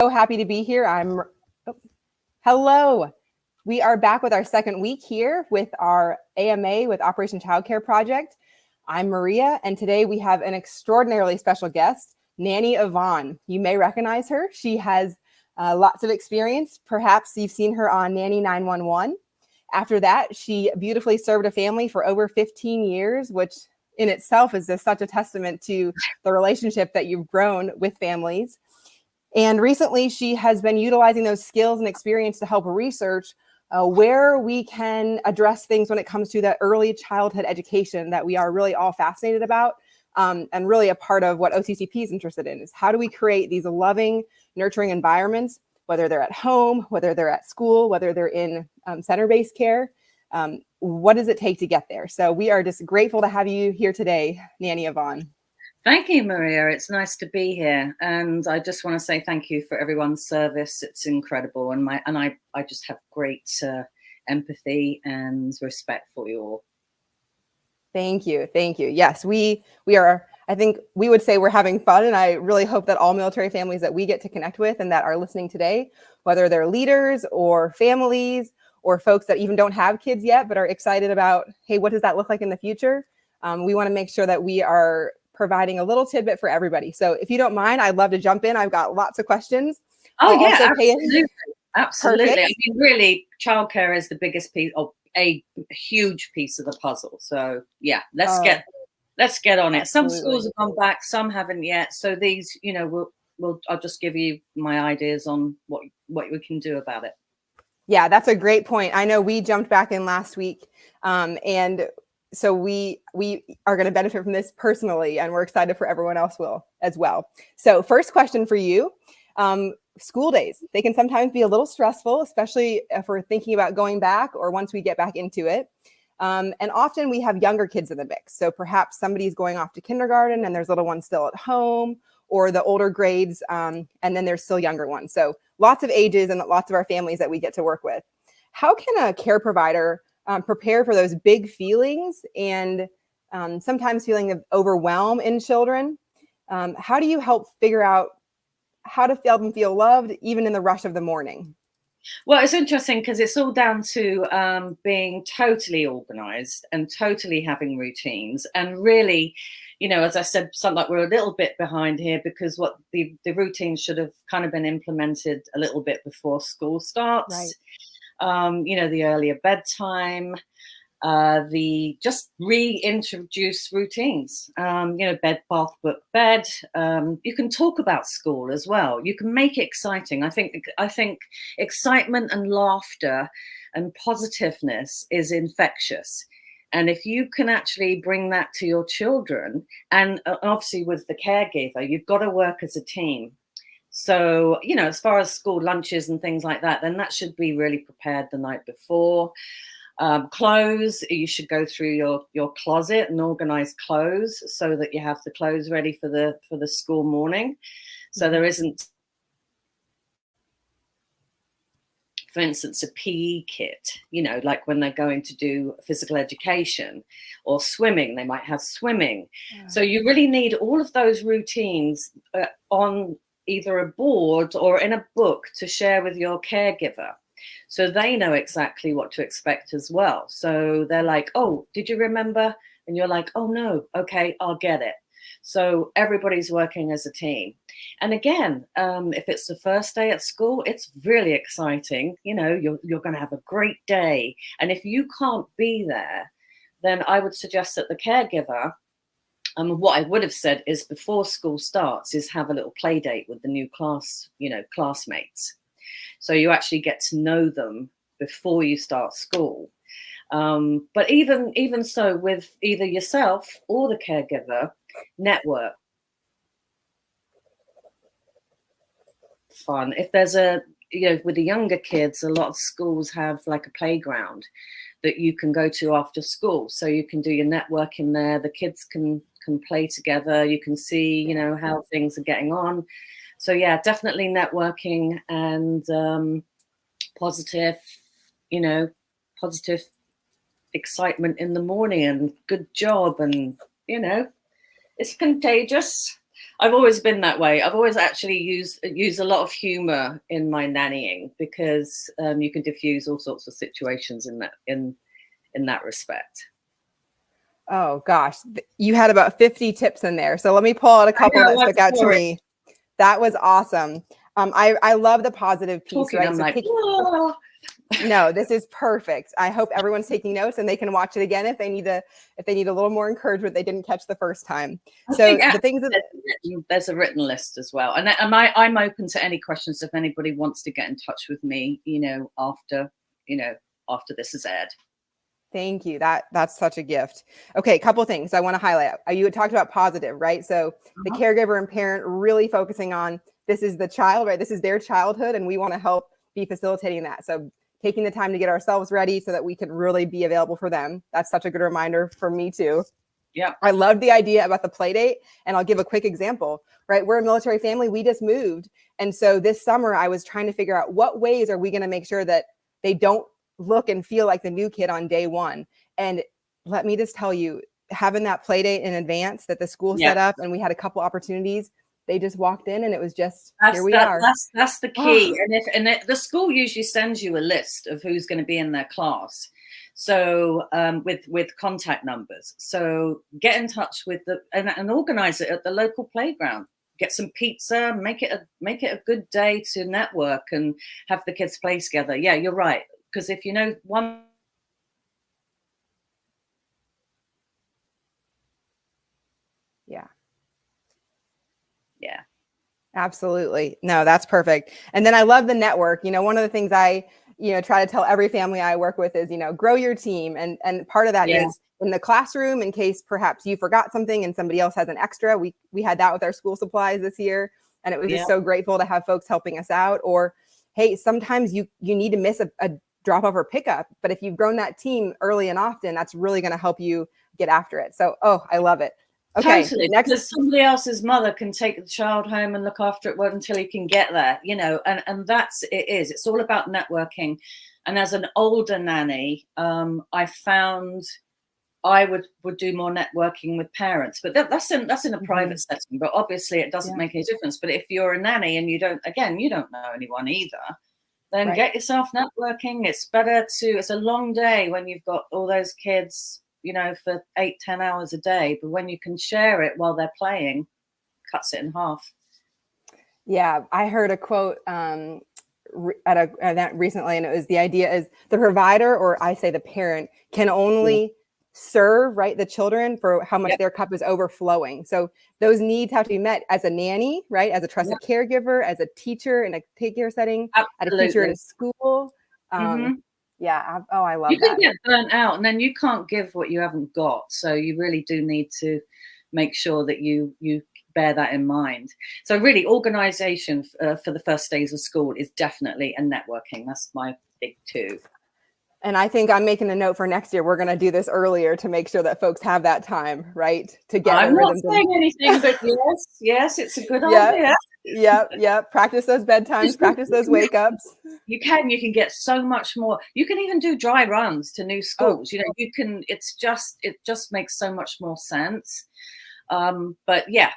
So happy to be here. Hello. We are back with our second week here with our AMA with Operation Childcare Project. I'm Maria, and today we have an extraordinarily special guest, Nanny Yvonne. You may recognize her. She has lots of experience. Perhaps you've seen her on Nanny 911. After that, she beautifully served a family for over 15 years, which in itself is just such a testament to the relationship that you've grown with families. And recently, she has been utilizing those skills and experience to help research where we can address things when it comes to that early childhood education that we are really all fascinated about, and really a part of what OCCP is interested in is how do we create these loving, nurturing environments, whether they're at home, whether they're at school, whether they're in center-based care. What does it take to get there? So we are just grateful to have you here today, Nanny Yvonne. Thank you, Maria. It's nice to be here. And I just want to say thank you for everyone's service. It's incredible. And I just have great empathy and respect for you all. Thank you. Thank you. Yes, we are, I think we would say we're having fun. And I really hope that all military families that we get to connect with and that are listening today, whether they're leaders or families or folks that even don't have kids yet, but are excited about, hey, what does that look like in the future? We want to make sure that we are providing a little tidbit for everybody. So if you don't mind, I'd love to jump in. I've got lots of questions. Oh, yeah, absolutely. Absolutely. Perfect. I mean, really, childcare is the biggest piece, or a huge piece of the puzzle. So yeah, let's get on it. Absolutely. Some schools have gone back, some haven't yet. So these, I'll just give you my ideas on what we can do about it. Yeah, that's a great point. I know we jumped back in last week, and so we are going to benefit from this personally, and we're excited for everyone else will as well. So first question for you, school days, they can sometimes be a little stressful, especially if we're thinking about going back or once we get back into it. And often we have younger kids in the mix. So perhaps somebody's going off to kindergarten and there's little ones still at home, or the older grades, and then there's still younger ones. So lots of ages and lots of our families that we get to work with. How can a care provider prepare for those big feelings and sometimes feeling of overwhelm in children? How do you help figure out how to help them feel loved, even in the rush of the morning? Well, it's interesting because it's all down to being totally organized and totally having routines. And really, as I said, something like we're a little bit behind here because what the routines should have kind of been implemented a little bit before school starts. Right. The earlier bedtime, the just reintroduce routines, bed, bath, book, bed. You can talk about school as well. You can make it exciting. I think excitement and laughter and positiveness is infectious. And if you can actually bring that to your children, and obviously with the caregiver, you've got to work as a team. So, as far as school lunches and things like that, then that should be really prepared the night before. Clothes, you should go through your closet and organize clothes so that you have the clothes ready for the school morning. So there isn't, for instance, a PE kit, like when they're going to do physical education or swimming, they might have swimming. Yeah. So you really need all of those routines on either a board or in a book to share with your caregiver. So they know exactly what to expect as well. So they're like, oh, did you remember? And you're like, oh, no. Okay, I'll get it. So everybody's working as a team. And again, if it's the first day at school, it's really exciting. You're going to have a great day. And if you can't be there, then I would suggest that the caregiver, what I would have said is before school starts is have a little play date with the new classmates. So you actually get to know them before you start school. But even so, with either yourself or the caregiver, network. Fun. If there's with the younger kids, a lot of schools have like a playground that you can go to after school. So you can do your networking there. The kids can play together. You can see, how things are getting on. So yeah, definitely networking and positive excitement in the morning and good job. And, it's contagious. I've always been that way. I've always actually used a lot of humor in my nannying, because you can diffuse all sorts of situations in that respect. Oh gosh, you had about 50 tips in there. So let me pull out a couple that stuck out to me. That was awesome. I love the positive piece, Talking, right? I'm So like, no, this is perfect. I hope everyone's taking notes and they can watch it again if they need a little more encouragement they didn't catch the first time. So the things that there's a written list as well, and I'm open to any questions if anybody wants to get in touch with me, after this is aired. Thank you. That's such a gift. Okay, a couple of things I want to highlight. You had talked about positive, right? So the caregiver and parent really focusing on, this is the child, right? This is their childhood, and we want to help be facilitating that. So taking the time to get ourselves ready so that we can really be available for them. That's such a good reminder for me too. Yeah. I love the idea about the play date. And I'll give a quick example, right? We're a military family. We just moved. And so this summer I was trying to figure out what ways are we going to make sure that they don't look and feel like the new kid on day one. And let me just tell you, having that play date in advance that the school set up, and we had a couple opportunities, they just walked in and it was just, here we are. That's the key. And the school usually sends you a list of who's going to be in their class. So with contact numbers. So get in touch with and organize it at the local playground. Get some pizza, make it a good day to network and have the kids play together. Yeah, you're right. Because if you know one. Yeah. Yeah. Absolutely. No, that's perfect. And then I love the network. One of the things I, try to tell every family I work with is, grow your team. And part of that is in the classroom, in case perhaps you forgot something and somebody else has an extra. We had that with our school supplies this year. And it was just so grateful to have folks helping us out. Or, hey, sometimes you need to miss a drop off or pickup. But if you've grown that team early and often, that's really going to help you get after it. So, I love it. Okay, totally. Next, because somebody else's mother can take the child home and look after it until he can get there, and it's all about networking. And as an older nanny, I found I would do more networking with parents, but that's in a private setting. But obviously, it doesn't make any difference. But if you're a nanny and you don't know anyone either, then get yourself networking. It's a long day when you've got all those kids, for 8-10 hours a day. But when you can share it while they're playing, cuts it in half. Yeah, I heard a quote at an event recently, and it was the idea is the provider, or I say the parent, can only serve the children for how much their cup is overflowing. So those needs have to be met as a nanny, right? As a trusted caregiver, as a teacher in a daycare setting, at a teacher in a school. Yeah. I love that. You can get burnt out, and then you can't give what you haven't got. So you really do need to make sure that you bear that in mind. So really, organization for the first days of school is definitely a networking. That's my big two. And I think I'm making a note for next year. We're going to do this earlier to make sure that folks have that time, right? To get I'm not saying anything, but yes, it's a good idea. Yep. Practice those bedtimes, practice those wake ups. You can get so much more. You can even do dry runs to new schools. You can, it just makes so much more sense. But yeah,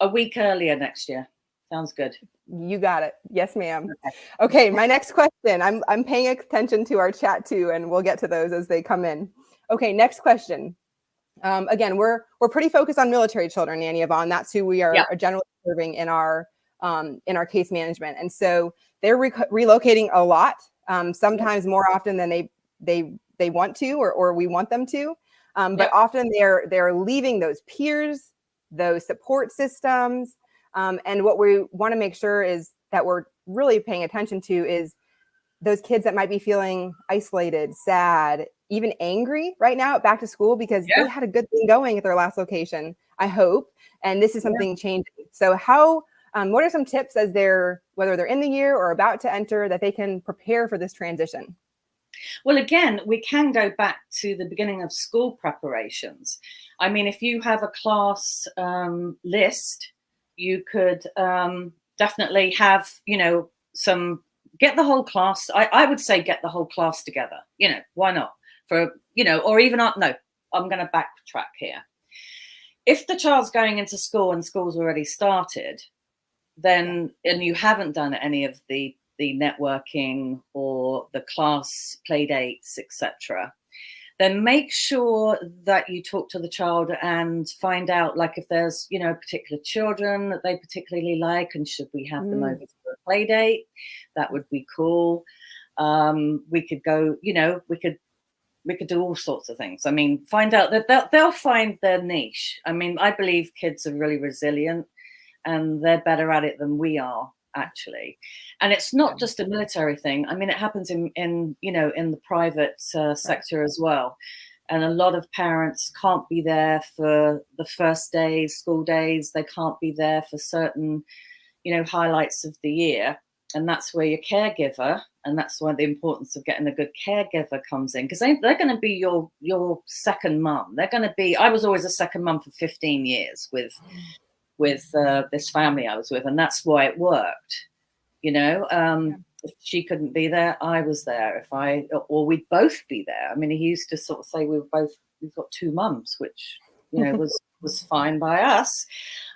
a week earlier next year. Sounds good. You got it. Yes, ma'am. Okay. My next question. I'm paying attention to our chat too, and we'll get to those as they come in. Okay. Next question. Again, we're pretty focused on military children, Nanny Yvonne. That's who we are generally serving in our case management. And so they're relocating a lot, sometimes more often than they want to, or we want them to. But often they're leaving those peers, those support systems. And what we want to make sure is that we're really paying attention to is those kids that might be feeling isolated, sad, even angry right now at back to school because they had a good thing going at their last location, I hope. And this is something changing. So what are some tips whether they're in the year or about to enter, that they can prepare for this transition? Well, again, we can go back to the beginning of school preparations. I mean, if you have a class list, you could definitely have, get the whole class. I would say get the whole class together. Why not? Or even no, I'm going to backtrack here. if the child's going into school and school's already started, then, and you haven't done any of the networking or the class play dates, etc., then make sure that you talk to the child and find out, like, if there's, you know, particular children that they particularly like, and should we have them over for a play date? That would be cool. We could go, you know, we could do all sorts of things. I mean, find out that they'll find their niche. I mean, I believe kids are really resilient and they're better at it than we are, actually. And it's not just a military thing. I mean, it happens in you know, in the private sector as well. And a lot of parents can't be there for the first days, school days. They can't be there for certain, you know, highlights of the year. And that's where your caregiver, and that's why the importance of getting a good caregiver comes in, because they're going to be your second mum. They're going to be, I was always a second mum for 15 years with this family I was with, and that's why it worked. You know, if she couldn't be there, I was there. Or we'd both be there. I mean, he used to sort of say we've got two mums, which, you know, was fine by us.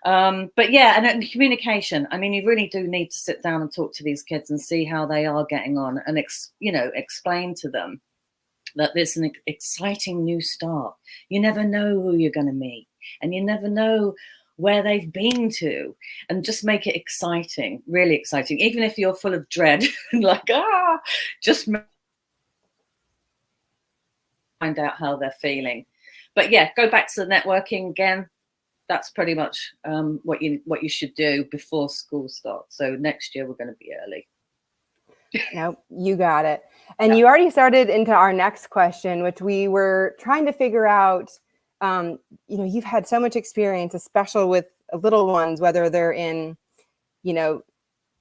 But yeah, and communication. I mean, you really do need to sit down and talk to these kids and see how they are getting on, and you know, explain to them that there's an exciting new start. You never know who you're going to meet, and you never know where they've been to, and just make it exciting, really exciting, even if you're full of dread. Like, just find out how they're feeling. But yeah, go back to the networking again. That's pretty much what you should do before school starts. So next year we're going to be early. No, you got it. And you already started into our next question, which we were trying to figure out. You know, you've had so much experience, especially with little ones, whether they're in, you know,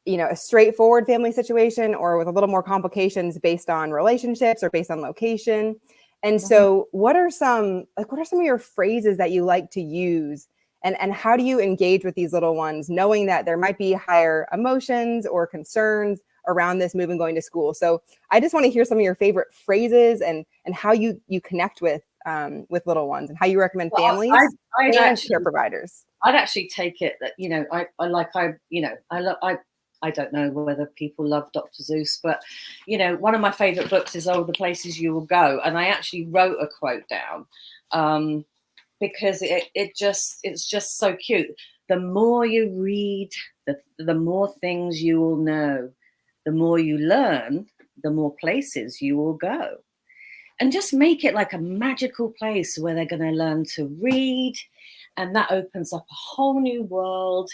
a straightforward family situation or with a little more complications based on relationships or based on location. And so what are some of your phrases that you like to use, and how do you engage with these little ones, knowing that there might be higher emotions or concerns around this move and going to school? So I just want to hear some of your favorite phrases and how you connect with little ones, and how you recommend families and care providers. I'd actually take it that, you know, I don't know whether people love Dr. Seuss, but, you know, one of my favorite books is Oh, the Places You Will Go. And I actually wrote a quote down because it's just so cute. The more you read, the more things you will know. The more you learn, the more places you will go. And just make it like a magical place where they're going to learn to read, and that opens up a whole new world,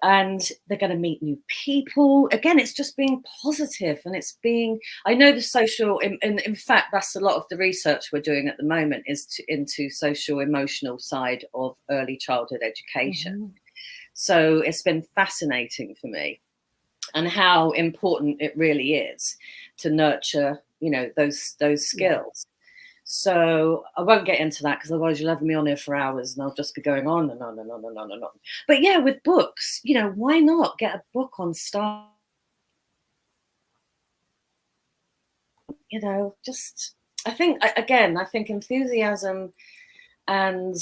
and they're going to meet new people. Again, it's just being positive, and it's being, I know the social, in fact, that's a lot of the research we're doing at the moment is into social emotional side of early childhood education. So it's been fascinating for me, and how important it really is to nurture, you know, those skills. So I won't get into that, because otherwise you'll have me on here for hours and I'll just be going on and on and on and on and on. But yeah, with books, you know, why not get a book on star? You know, just, I think enthusiasm and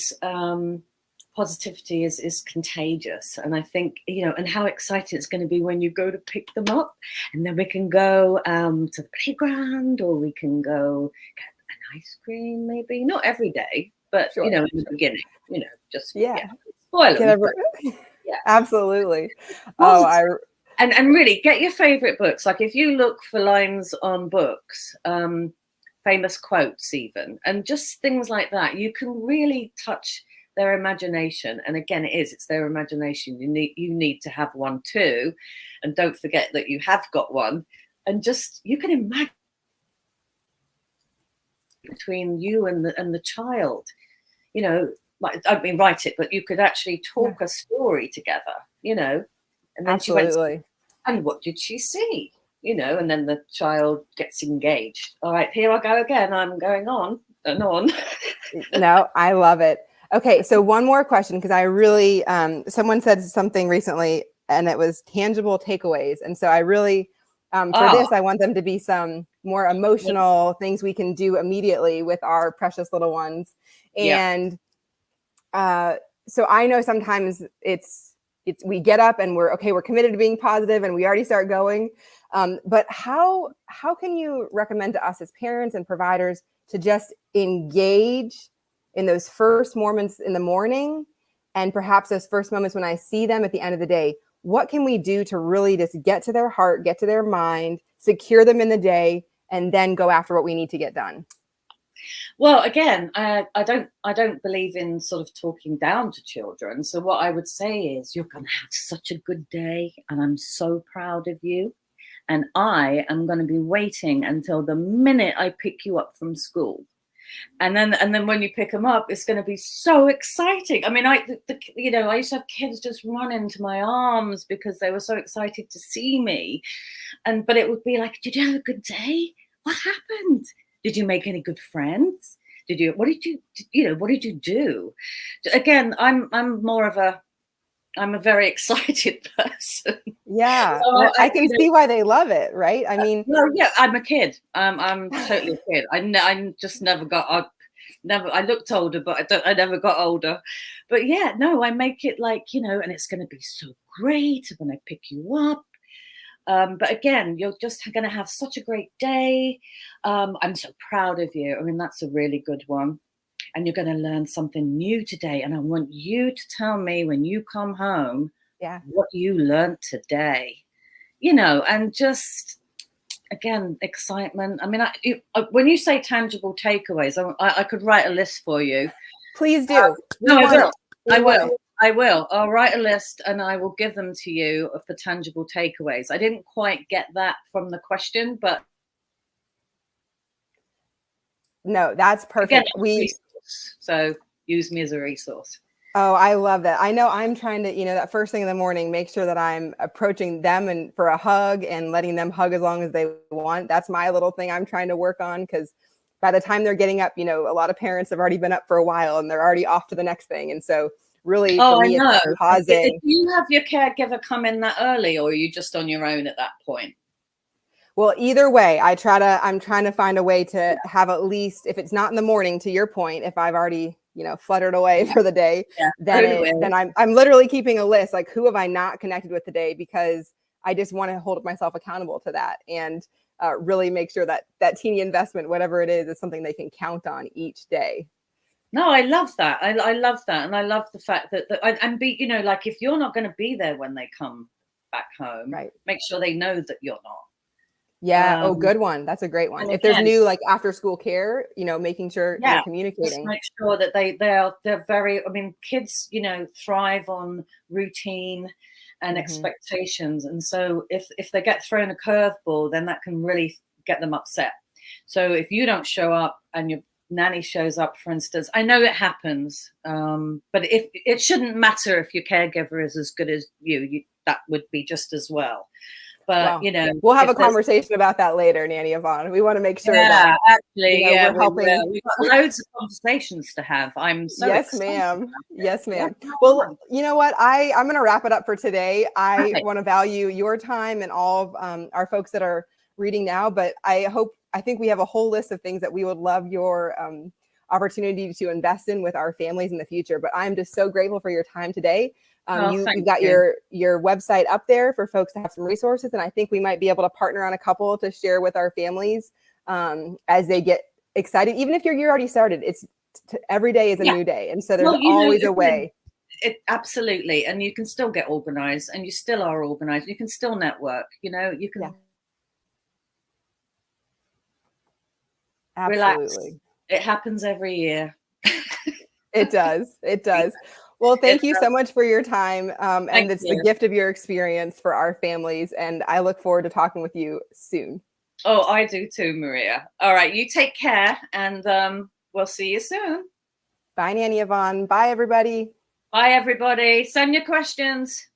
positivity is contagious. And I think, you know, and how exciting it's going to be when you go to pick them up, and then we can go to the playground, or we can go get an ice cream, maybe not every day, but you know, in the beginning, you know, just spoil them. Absolutely. And really get your favorite books. Like if you look for lines on books, famous quotes even, and just things like that, you can really touch their imagination. And again, it's their imagination. You need to have one too, and don't forget that you have got one. And just, you can imagine between you and the child, you know, like, I mean, write it, but you could actually talk a story together, you know. And then she went, and what did she see? You know, and then the child gets engaged. All right, here I go again. I'm going on and on. No, I love it. Okay, so one more question, because I really, someone said something recently, and it was tangible takeaways. And so I really, for this, I want them to be some more emotional things we can do immediately with our precious little ones. And so I know sometimes it's we get up and we're committed to being positive and we already start going. But how can you recommend to us as parents and providers to just engage in those first moments in the morning, and perhaps those first moments when I see them at the end of the day? What can we do to really just get to their heart, get to their mind, secure them in the day, and then go after what we need to get done? Well, again, I don't believe in sort of talking down to children. So what I would say is, you're going to have such a good day, and I'm so proud of you. And I am going to be waiting until the minute I pick you up from school. And then when you pick them up, it's going to be so exciting. I mean, I used to have kids just run into my arms because they were so excited to see me. But it would be like, did you have a good day? What happened? Did you make any good friends? What did you do? Again, I'm a very excited person. Yeah. So well, I can see why they love it, right? I mean, well, yeah, I'm a kid. I'm totally a kid. I just never got. I looked older, but I never got older. But yeah, no, I make it like, and it's going to be so great when I pick you up. But again, you're just going to have such a great day. I'm so proud of you. I mean, that's a really good one. And you're going to learn something new today. And I want you to tell me when you come home, what you learned today, and just, again, excitement. I mean, when you say tangible takeaways, I could write a list for you. Please do. No, I will. I will. I'll write a list and I will give them to you for tangible takeaways. I didn't quite get that from the question, but. No, that's perfect. Again, so use me as a resource. Oh, I love that. I know I'm trying to, that first thing in the morning, make sure that I'm approaching them and for a hug and letting them hug as long as they want. That's my little thing I'm trying to work on, because by the time they're getting up, a lot of parents have already been up for a while and they're already off to the next thing. And so really, for me, it's pausing. Do you have your caregiver come in that early, or are you just on your own at that point? Well, either way, I'm trying to find a way to have at least, if it's not in the morning, to your point, if I've already, fluttered away for the day, then I'm literally keeping a list, like, who have I not connected with today? Because I just want to hold myself accountable to that, and really make sure that teeny investment, whatever it is something they can count on each day. No, I love that. I love that. And I love the fact that like, if you're not going to be there when they come back home, right, make sure they know that you're not. Yeah. Good one. That's a great one. If there's new, like, after school care, making sure you're communicating. Just make sure that they're very, I mean, kids, thrive on routine and expectations. And so if they get thrown a curveball, then that can really get them upset. So if you don't show up and your nanny shows up, for instance, I know it happens, but if it shouldn't matter if your caregiver is as good as you, that would be just as well. But we'll have a conversation about that later, Nanny Yvonne. We want to make sure that we're helping. We've got loads of conversations to have. I'm so excited. Yes, ma'am. Well, you know what? I'm going to wrap it up for today. I want to value your time and all of our folks that are reading now. But I think we have a whole list of things that we would love your opportunity to invest in with our families in the future. But I'm just so grateful for your time today. You've got your website up there for folks to have some resources. And I think we might be able to partner on a couple to share with our families as they get excited. Even if your year already started, every day is a new day. And so there's always a way. Absolutely. And you can still get organized, and you still are organized. You can still network, you can relax. Absolutely. It happens every year. It does. It does. Well, thank you so much for your time. And it's the gift of your experience for our families. And I look forward to talking with you soon. Oh, I do too, Maria. All right. You take care, and we'll see you soon. Bye, Nanny Yvonne. Bye, everybody. Bye, everybody. Send your questions.